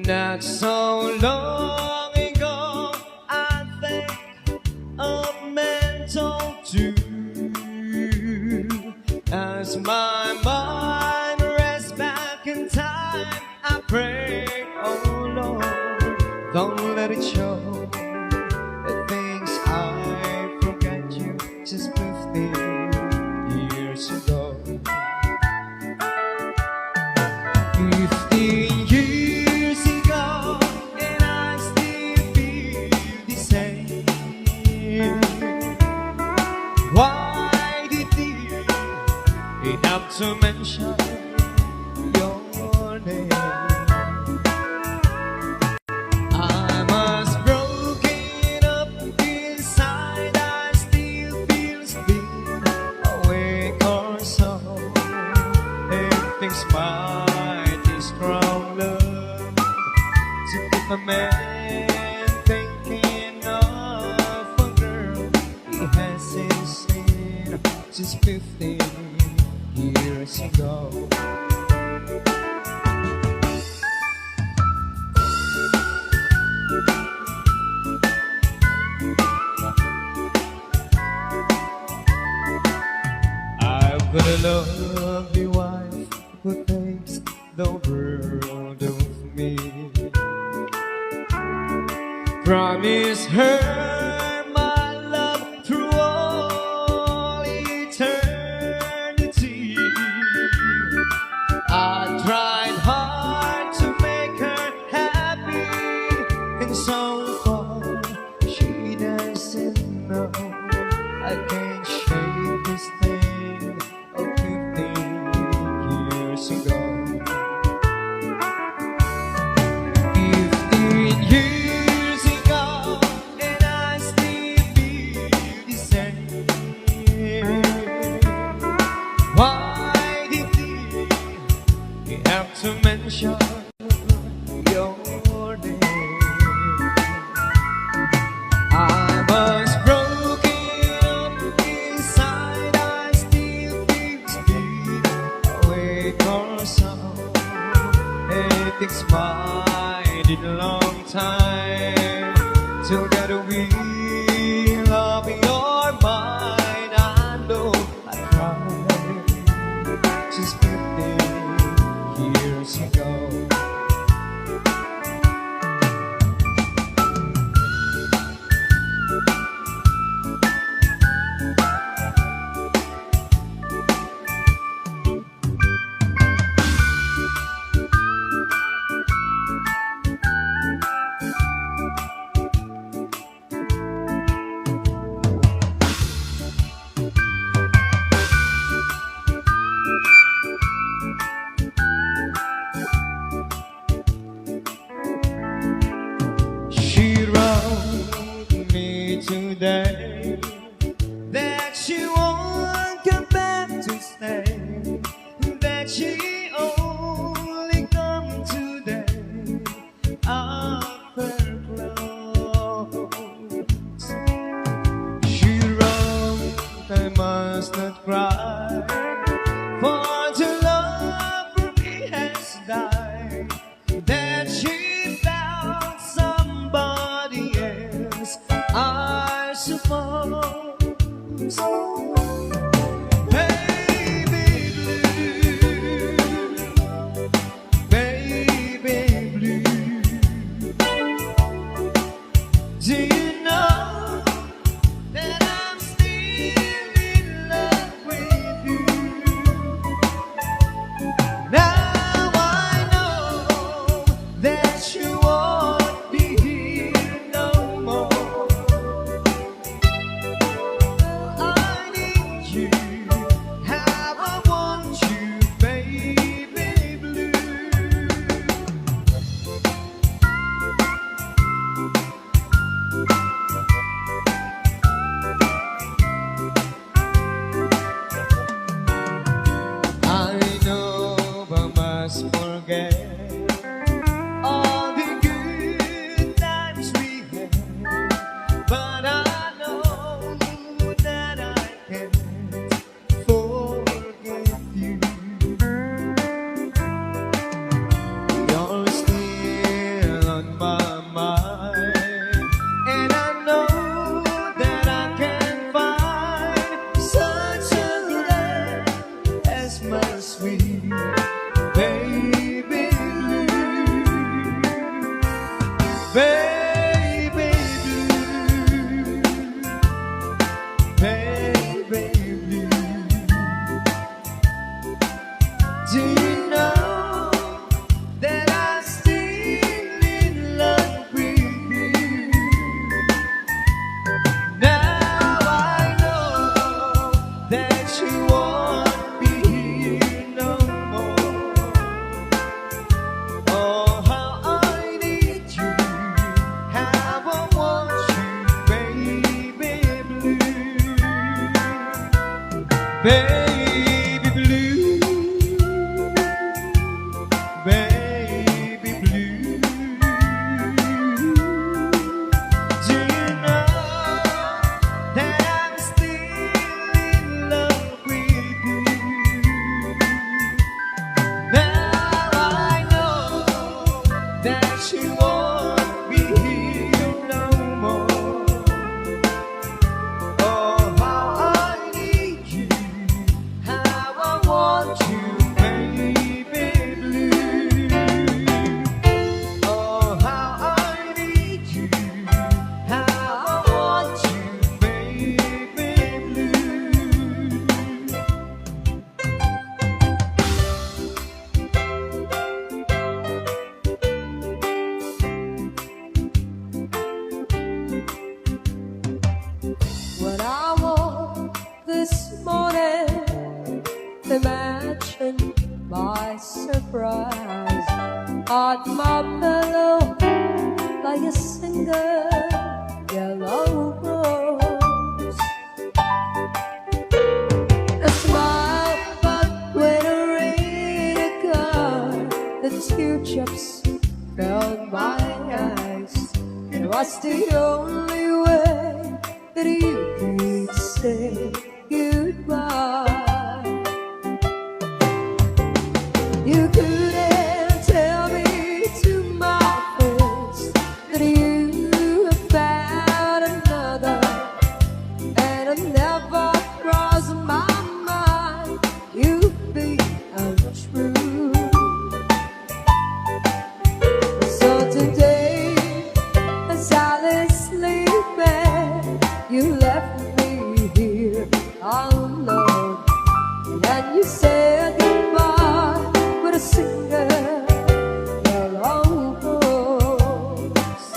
Not so long ago, I think a man told you. As my mind rests back in time, I pray, oh Lord, don't let it show the things I forgot you just 15 years ago. 15 years ago, and I still feel the same. Why did you have to mention your name? I must broken up inside. I still feel still awake or so. Everything's mighty strong love to keep a man thinking of a girl he hasn't seen since 15 years ago. I've got a lovely wife who takes the world of me. Promise her my love through all eternity. I tried hard to make her happy, and so far she doesn't know I can't shake this thing of 15 years ago. 15 years ago, and I still feel the same. Why did you have to mention your name? I was broken up inside. I still feel awake or so. It takes mighty long time to get a wheel of your mind. I know I tried just 15 years ago. She wrote me today that she won't come back to stay, that she only come today after close. She wrote I must not cry, for the love for me has died, that she found somebody else, I suppose. Baby blue, baby blue, do you know that I'm still in love with you? Now I know that you won't be here no more. I need you how I want you, baby blue. I know I must forget all the good times we had, but I know that I can't forget you. baby blue, baby blue. Do you know that I'm still in love with you? Now I know that you won't be here no more. Oh, how I need you, how I want you, baby blue, baby blue, baby blue. Do you know that I'm still in love with you? Now I know that you won't be here no more. Oh, how I need you, how I want you, baby blue. Oh, how I need you, how I want you, baby blue. When I woke this morning, imagine my surprise on my pillow like a single yellow rose. A smile, but when I read a card, the teardrops filled my eyes. It was the only way that you could say goodbye. You couldn't tell me to my face that you have found another, and it never crossed my mind you'd be untrue. So today, as I lay sleeping, you left me here alone, and you said goodbye with a single yellow rose.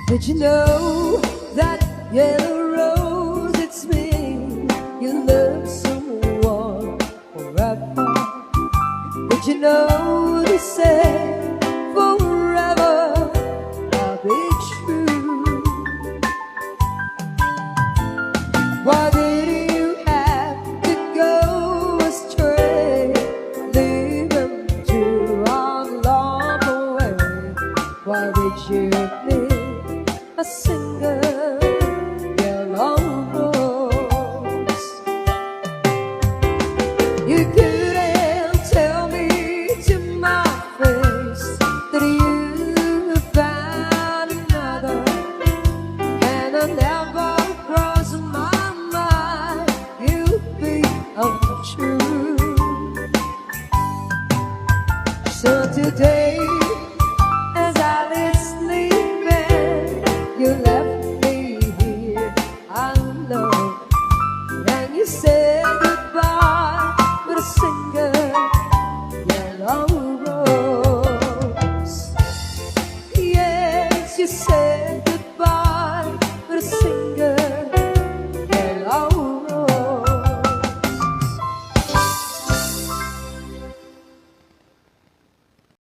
Did you know that yellow rose, it's me you love someone forever? Did you know they say forever I'll be true? Why did you have to go astray, leaving too long away? Why did you leave a single yellow rose? You couldn't tell me to my face that you found another, and I never crossed my mind you'd be untrue. So today, as I lay sleeping, you left me here alone, and you said